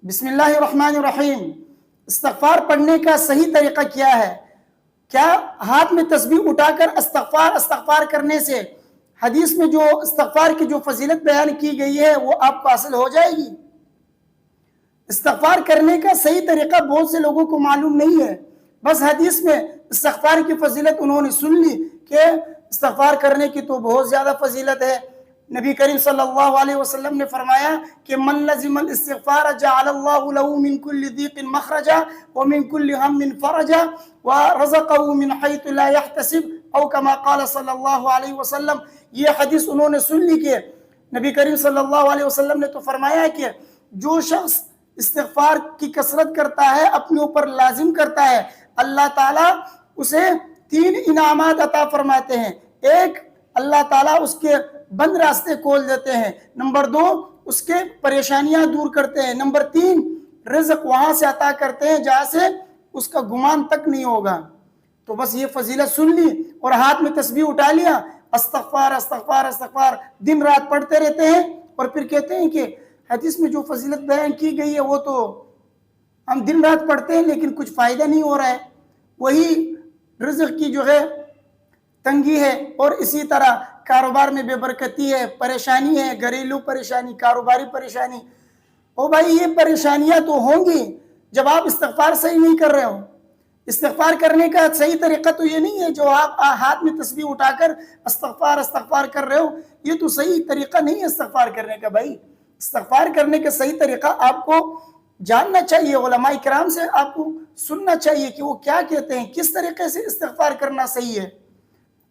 بسم اللہ الرحمن الرحیم۔ استغفار پڑھنے کا صحیح طریقہ کیا ہے؟ کیا ہاتھ میں تسبیح اٹھا کر استغفار کرنے سے حدیث میں جو استغفار کی جو فضیلت بیان کی گئی ہے وہ آپ کو حاصل ہو جائے گی؟ استغفار کرنے کا صحیح طریقہ بہت سے لوگوں کو معلوم نہیں ہے، بس حدیث میں استغفار کی فضیلت انہوں نے سن لی کہ استغفار کرنے کی تو بہت زیادہ فضیلت ہے۔ نبی کریم صلی اللہ علیہ وسلم نے فرمایا کہ من لزم الاستغفار جعل اللہ له من كل ضيق مخرجا ومن كل هم فرجا ورزقه من حيث لا يحتسب او كما قال صلی اللہ علیہ وسلم۔ یہ حدیث انہوں نے سن لی کہ نبی کریم صلی اللہ علیہ وسلم نے تو فرمایا کہ جو شخص استغفار کی کثرت کرتا ہے، اپنے اوپر لازم کرتا ہے، اللہ تعالیٰ اسے 3 انعامات عطا فرماتے ہیں۔ ایک، اللہ تعالیٰ اس کے بند راستے کھول دیتے ہیں۔ نمبر 2، اس کے پریشانیاں دور کرتے ہیں۔ نمبر 3، رزق وہاں سے عطا کرتے ہیں جہاں سے اس کا گمان تک نہیں ہوگا۔ تو بس یہ فضیلت سن لی اور ہاتھ میں تسبیح اٹھا لیا، استغفار استغفار استغفار دن رات پڑھتے رہتے ہیں، اور پھر کہتے ہیں کہ حدیث میں جو فضیلت بیان کی گئی ہے وہ تو ہم دن رات پڑھتے ہیں لیکن کچھ فائدہ نہیں ہو رہا ہے۔ وہی رزق کی جو ہے تنگی ہے، اور اسی طرح کاروبار میں بے برکتی ہے، پریشانی ہے، گھریلو پریشانی، کاروباری پریشانی۔ او بھائی، یہ پریشانیاں تو ہوں گی جب آپ استغفار صحیح نہیں کر رہے ہو۔ استغفار کرنے کا صحیح طریقہ تو یہ نہیں ہے جو آپ ہاتھ میں تسبیح اٹھا کر استغفار استغفار کر رہے ہو، یہ تو صحیح طریقہ نہیں ہے استغفار کرنے کا۔ بھائی، استغفار کرنے کا صحیح طریقہ آپ کو جاننا چاہیے، علماء کرام سے آپ کو سننا چاہیے کہ وہ کیا کہتے ہیں، کس طریقے سے استغفار کرنا صحیح ہے۔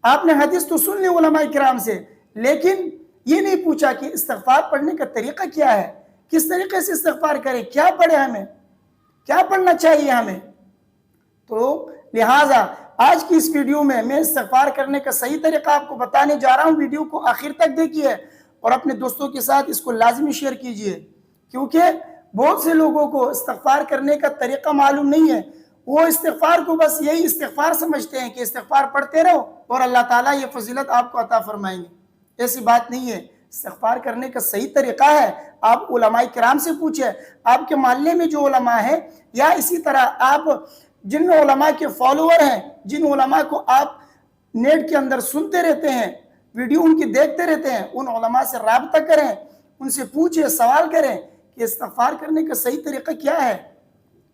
آپ نے حدیث تو سن لی علماء کرام سے، لیکن یہ نہیں پوچھا کہ استغفار پڑھنے کا طریقہ کیا ہے، کس طریقے سے استغفار کریں، کیا پڑھیں، ہمیں کیا پڑھنا چاہیے ہمیں۔ تو لہٰذا آج کی اس ویڈیو میں استغفار کرنے کا صحیح طریقہ آپ کو بتانے جا رہا ہوں۔ ویڈیو کو آخر تک دیکھیے اور اپنے دوستوں کے ساتھ اس کو لازمی شیئر کیجیے، کیونکہ بہت سے لوگوں کو استغفار کرنے کا طریقہ معلوم نہیں ہے۔ وہ استغفار کو بس یہی استغفار سمجھتے ہیں کہ استغفار پڑھتے رہو اور اللہ تعالیٰ یہ فضیلت آپ کو عطا فرمائیں گے۔ ایسی بات نہیں ہے۔ استغفار کرنے کا صحیح طریقہ ہے، آپ علماء کرام سے پوچھیں، آپ کے محلے میں جو علماء ہیں، یا اسی طرح آپ جن علماء کے فالوور ہیں، جن علماء کو آپ نیٹ کے اندر سنتے رہتے ہیں، ویڈیو ان کی دیکھتے رہتے ہیں، ان علماء سے رابطہ کریں، ان سے پوچھیں، سوال کریں کہ استغفار کرنے کا صحیح طریقہ کیا ہے۔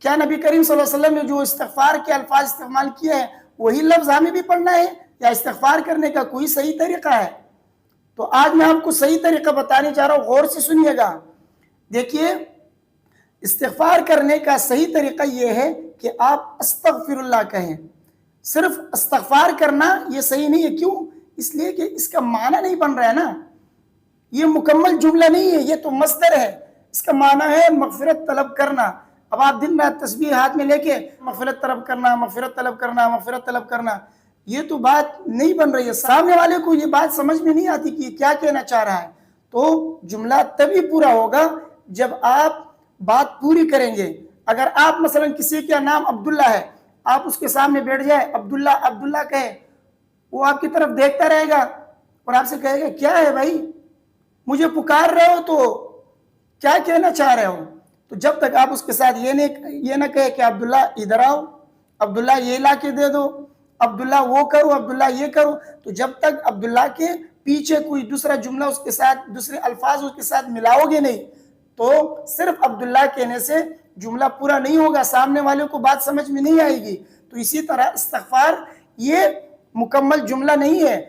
کیا نبی کریم صلی اللہ علیہ وسلم نے جو استغفار کے الفاظ استعمال کیے ہیں وہی لفظ ہمیں بھی پڑھنا ہے، یا استغفار کرنے کا کوئی صحیح طریقہ ہے؟ تو آج میں آپ کو صحیح طریقہ بتانے جا رہا ہوں، غور سے سنیے گا۔ دیکھیے، استغفار کرنے کا صحیح طریقہ یہ ہے کہ آپ استغفر اللہ کہیں۔ صرف استغفار کرنا یہ صحیح نہیں ہے۔ کیوں؟ اس لیے کہ اس کا معنی نہیں بن رہا ہے نا، یہ مکمل جملہ نہیں ہے، یہ تو مصدر ہے۔ اس کا معنی ہے مغفرت طلب کرنا۔ اب آپ دن رات تسبیح ہاتھ میں لے کے مغفرت طلب کرنا، مغفرت طلب کرنا، مغفرت طلب کرنا، یہ تو بات نہیں بن رہی ہے۔ سامنے والے کو یہ بات سمجھ میں نہیں آتی کہ یہ کیا کہنا چاہ رہا ہے۔ تو جملہ تبھی پورا ہوگا جب آپ بات پوری کریں گے۔ اگر آپ مثلا کسی کا نام عبداللہ ہے، آپ اس کے سامنے بیٹھ جائے، عبداللہ عبداللہ کہے، وہ آپ کی طرف دیکھتا رہے گا اور آپ سے کہے گا کیا ہے بھائی، مجھے پکار رہے ہو تو کیا کہنا چاہ رہے ہو؟ تو جب تک آپ اس کے ساتھ یہ نہ کہے کہ عبداللہ ادھر آؤ، عبداللہ یہ لا کے دے دو، عبداللہ وہ کرو، عبداللہ یہ کرو، تو جب تک عبداللہ کے پیچھے کوئی دوسرا جملہ اس کے ساتھ، دوسرے الفاظ اس کے ساتھ ملاؤ گے نہیں، تو صرف عبداللہ کہنے سے جملہ پورا نہیں ہوگا، سامنے والے کو بات سمجھ میں نہیں آئے گی۔ تو اسی طرح استغفار یہ مکمل جملہ نہیں ہے۔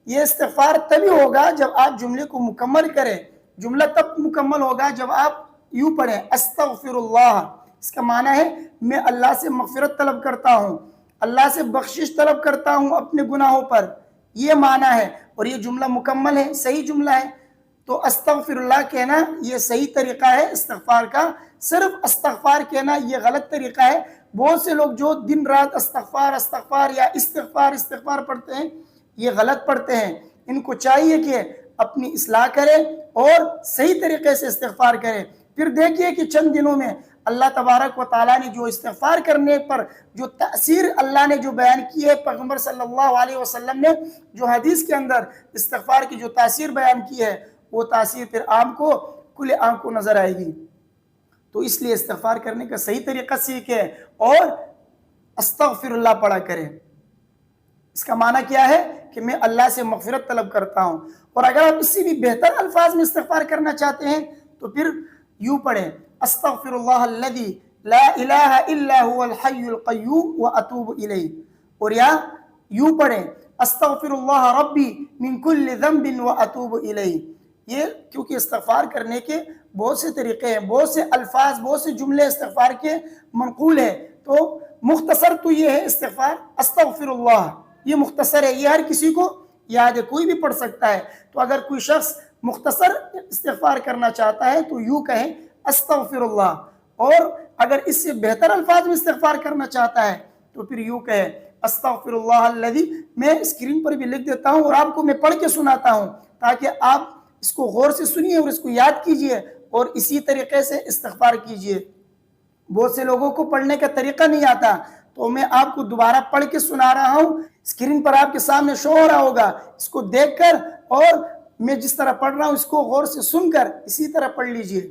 یہ استغفار تبھی ہوگا جب آپ جملے کو مکمل کریں۔ جملہ تب مکمل ہوگا جب آپ یوں پڑھیں، استغفر اللہ۔ اس کا معنی ہے میں اللہ سے مغفرت طلب کرتا ہوں، اللہ سے بخشش طلب کرتا ہوں اپنے گناہوں پر، یہ معنی ہے، اور یہ جملہ مکمل ہے، صحیح جملہ ہے۔ تو استغفر اللہ کہنا یہ صحیح طریقہ ہے استغفار کا۔ صرف استغفار کہنا یہ غلط طریقہ ہے۔ بہت سے لوگ جو دن رات استغفار استغفار یا استغفار استغفار پڑھتے ہیں، یہ غلط پڑھتے ہیں۔ ان کو چاہیے کہ اپنی اصلاح کریں اور صحیح طریقے سے استغفار کریں۔ پھر دیکھیے کہ چند دنوں میں اللہ تبارک و تعالیٰ نے جو استغفار کرنے پر جو تأثیر اللہ نے جو بیان کی ہے، پیغمبر صلی اللہ علیہ وسلم نے جو حدیث کے اندر استغفار کی جو تاثیر بیان کی ہے، وہ تاثیر پھر آپ کو کھلے آنکھ کو نظر آئے گی۔ تو اس لیے استغفار کرنے کا صحیح طریقہ سیکھے اور استغفر اللہ پڑھا کرے۔ اس کا معنی کیا ہے کہ میں اللہ سے مغفرت طلب کرتا ہوں۔ اور اگر آپ اس سے بھی بہتر الفاظ میں استغفار کرنا چاہتے ہیں تو پھر یوں پڑھیں، استغفر اللہ الذی لا الہ الا هو الحی القیوم واتوب الیہ، اور یا یوں پڑھیں، استغفر اللہ ربی من کل ذنب واتوب الیہ۔ یہ کیونکہ استغفار کرنے کے بہت سے طریقے ہیں، بہت سے الفاظ، بہت سے جملے استغفار کے منقول ہیں، تو مختصر تو یہ ہے استغفار استغفر اللہ، یہ مختصر ہے، یہ ہر کسی کو یاد ہے، کوئی بھی پڑھ سکتا ہے۔ تو اگر کوئی شخص مختصر استغفار کرنا چاہتا ہے تو یوں کہیں استغفر اللہ، اور اگر اس سے بہتر الفاظ میں استغفار کرنا چاہتا ہے تو پھر یوں کہیں استغفر اللہ الذی۔ میں اسکرین پر بھی لکھ دیتا ہوں اور آپ کو میں پڑھ کے سناتا ہوں تاکہ آپ اس کو غور سے سنیے اور اس کو یاد کیجئے اور اسی طریقے سے استغفار کیجئے۔ بہت سے لوگوں کو پڑھنے کا طریقہ نہیں آتا، تو میں آپ کو دوبارہ پڑھ کے سنا رہا ہوں، اسکرین پر آپ کے سامنے شو ہو رہا ہوگا، اس کو دیکھ کر اور میں جس طرح پڑھ رہا ہوں اس کو غور سے سن کر اسی طرح پڑھ لیجئے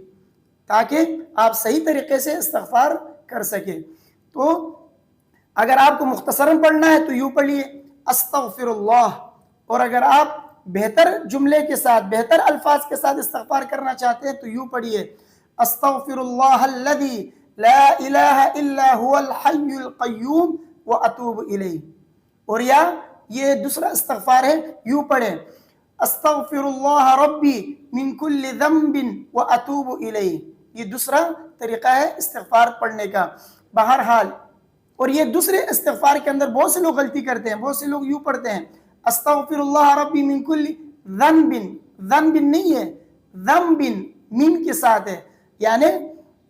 تاکہ آپ صحیح طریقے سے استغفار کر سکیں۔ تو اگر آپ کو مختصراً پڑھنا ہے تو یوں پڑھیے استغفر اللہ، اور اگر آپ بہتر جملے کے ساتھ، بہتر الفاظ کے ساتھ استغفار کرنا چاہتے ہیں تو یوں پڑھیے استغفر اللہ الذی لا الہ الا هو الحی القیوم واتوب الیہ، اور یا یہ دوسرا استغفار ہے، یوں پڑھیں استغفر اللہ ربی من کل ذنب واتوب الیہ۔ یہ دوسرا طریقہ ہے استغفار پڑھنے کا۔ بہرحال، اور یہ دوسرے استغفار کے اندر بہت سے لوگ غلطی کرتے ہیں، بہت سے لوگ یوں پڑھتے ہیں استغفر اللہ ربی من کل ذنب، ذنب نہیں ہے، ذنب میم کے ساتھ ہے، یعنی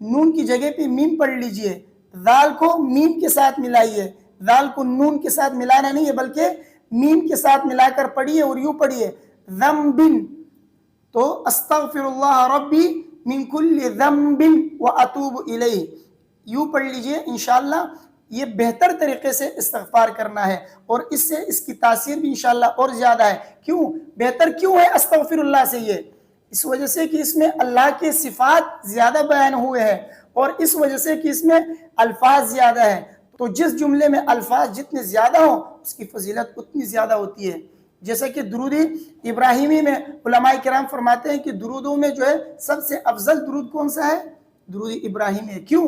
نون کی جگہ پہ میم پڑھ لیجئے، ذال کو میم کے ساتھ ملائیے، ذال کو نون کے ساتھ ملانا نہیں ہے بلکہ میم کے ساتھ ملا کر پڑھیے اور یوں پڑھیے ذنب۔ تو استغفر اللہ ربی من کل ذنب واتوب الیہ، یوں پڑھ لیجئے۔ انشاءاللہ یہ بہتر طریقے سے استغفار کرنا ہے اور اس سے اس کی تاثیر بھی انشاءاللہ اور زیادہ ہے۔ کیوں بہتر کیوں ہے استغفر اللہ سے؟ یہ اس وجہ سے کہ اس میں اللہ کے صفات زیادہ بیان ہوئے ہیں اور اس وجہ سے کہ اس میں الفاظ زیادہ ہیں، تو جس جملے میں الفاظ جتنے زیادہ ہوں اس کی فضیلت اتنی زیادہ ہوتی ہے۔ جیسے کہ درود ابراہیمی میں علماء کرام فرماتے ہیں کہ درودوں میں جو ہے سب سے افضل درود کون سا ہے؟ درود ابراہیمی ہے۔ کیوں؟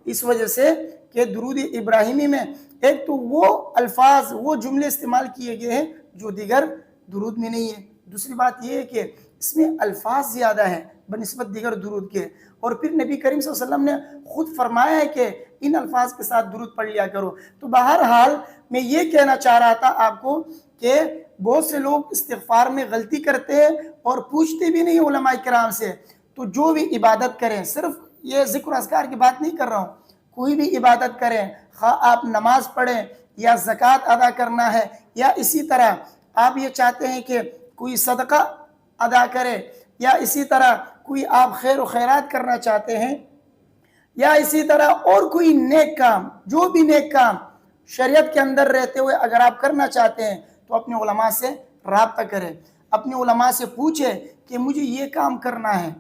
اس وجہ سے کہ درود ابراہیمی میں ایک تو وہ الفاظ، وہ جملے استعمال کیے گئے ہیں جو دیگر درود میں نہیں ہے، دوسری بات یہ ہے کہ اس میں الفاظ زیادہ ہیں بنسبت دیگر درود کے، اور پھر نبی کریم صلی اللہ علیہ وسلم نے خود فرمایا ہے کہ ان الفاظ کے ساتھ درود پڑھ لیا کرو۔ تو بہرحال میں یہ کہنا چاہ رہا تھا آپ کو کہ بہت سے لوگ استغفار میں غلطی کرتے ہیں اور پوچھتے بھی نہیں علماء کرام سے۔ تو جو بھی عبادت کریں، صرف یہ ذکر و اذکار کی بات نہیں کر رہا ہوں، کوئی بھی عبادت کریں، خواہ آپ نماز پڑھیں یا زکوٰۃ ادا کرنا ہے، یا اسی طرح آپ یہ چاہتے ہیں کہ کوئی صدقہ ادا کرے، یا اسی طرح کوئی آپ خیر و خیرات کرنا چاہتے ہیں، یا اسی طرح اور کوئی نیک کام، جو بھی نیک کام شریعت کے اندر رہتے ہوئے اگر آپ کرنا چاہتے ہیں تو اپنے علماء سے رابطہ کریں، اپنے علماء سے پوچھیں کہ مجھے یہ کام کرنا ہے،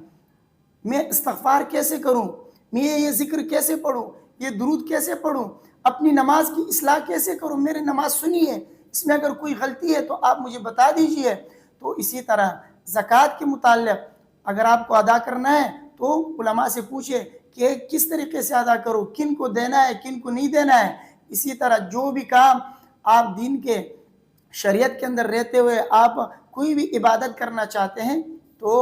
میں استغفار کیسے کروں، میں یہ ذکر کیسے پڑھوں، یہ درود کیسے پڑھوں، اپنی نماز کی اصلاح کیسے کروں، میری نماز سنی ہے، اس میں اگر کوئی غلطی ہے تو آپ مجھے بتا دیجئے۔ تو اسی طرح زکوٰۃ کے متعلق اگر آپ کو ادا کرنا ہے تو علماء سے پوچھیں کہ کس طریقے سے ادا کرو، کن کو دینا ہے، کن کو نہیں دینا ہے۔ اسی طرح جو بھی کام آپ دین کے شریعت کے اندر رہتے ہوئے آپ کوئی بھی عبادت کرنا چاہتے ہیں تو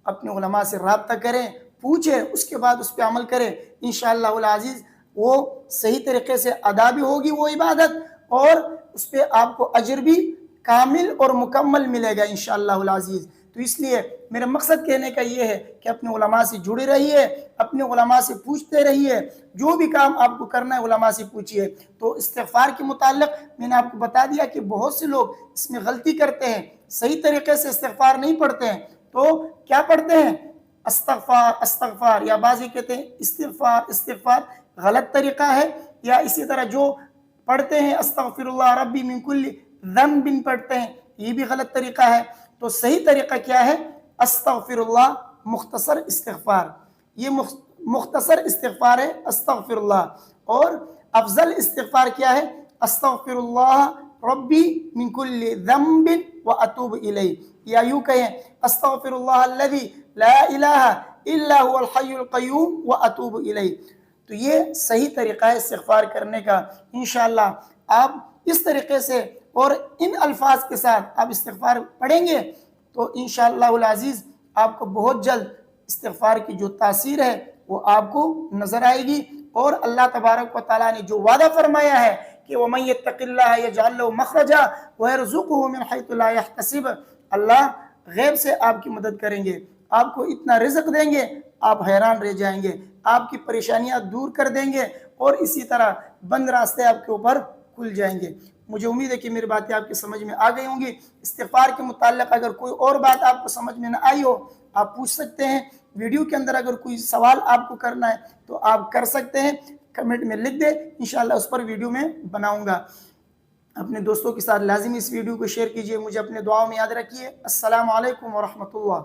اپنے علماء سے رابطہ کریں، پوچھیں، اس کے بعد اس پہ عمل کریں، انشاءاللہ العزیز وہ صحیح طریقے سے ادا بھی ہوگی وہ عبادت، اور اس پہ آپ کو اجر بھی کامل اور مکمل ملے گا انشاءاللہ العزیز۔ تو اس لیے میرا مقصد کہنے کا یہ ہے کہ اپنے علماء سے جڑے رہیے، اپنے علماء سے پوچھتے رہیے، جو بھی کام آپ کو کرنا ہے علماء سے پوچھیے۔ تو استغفار کے متعلق میں نے آپ کو بتا دیا کہ بہت سے لوگ اس میں غلطی کرتے ہیں، صحیح طریقے سے استغفار نہیں پڑھتے ہیں۔ تو کیا پڑھتے ہیں؟ استغفار استغفار، یا بعض کہتے ہیں استغفار استغفار، غلط طریقہ ہے۔ یا اسی طرح جو پڑھتے ہیں استغفر اللہ ربی من کل ذنب پڑھتے ہیں، یہ بھی غلط طریقہ ہے۔ تو صحیح طریقہ کیا ہے؟ استغفر اللہ، مختصر استغفار۔ یہ مختصر استغفار ہے استغفر اللہ، اور افضل استغفار کیا ہے؟ استغفر اللہ ربی من کل ذنب واتوب الیہ، یا یوں کہیں استغفر اللہ الذی لا الہ الا هو الحی القیوم واتوب الیہ۔ تو یہ صحیح طریقہ ہے استغفار کرنے کا۔ انشاءاللہ آپ اس طریقے سے اور ان الفاظ کے ساتھ آپ استغفار پڑھیں گے تو انشاءاللہ العزیز آپ کو بہت جلد استغفار کی جو تاثیر ہے وہ آپ کو نظر آئے گی، اور اللہ تبارک و تعالیٰ نے جو وعدہ فرمایا ہے کہ وَمَن يَتَّقِ اللَّهَ يَجْعَل لَّهُ مَخْرَجًا وَيَرْزُقْهُ مِنْ حَيْثُ لَا يَحْتَسِبُ، اللہ غیب سے آپ کی مدد کریں گے، آپ کو اتنا رزق دیں گے آپ حیران رہ جائیں گے، آپ کی پریشانیاں دور کر دیں گے، اور اسی طرح بند راستے آپ کے اوپر کھل جائیں گے۔ مجھے امید ہے کہ میری باتیں آپ کی سمجھ میں آ گئی ہوں گی۔ استغفار کے متعلق اگر کوئی اور بات آپ کو سمجھ میں نہ آئی ہو آپ پوچھ سکتے ہیں، ویڈیو کے اندر اگر کوئی سوال آپ کو کرنا ہے تو آپ کر سکتے ہیں، کمنٹ میں لکھ دیں، انشاءاللہ اس پر ویڈیو میں بناؤں گا۔ اپنے دوستوں کے ساتھ لازمی اس ویڈیو کو شیئر کیجئے، مجھے اپنے دعاؤں میں یاد رکھیے۔ السلام علیکم ورحمۃ اللہ۔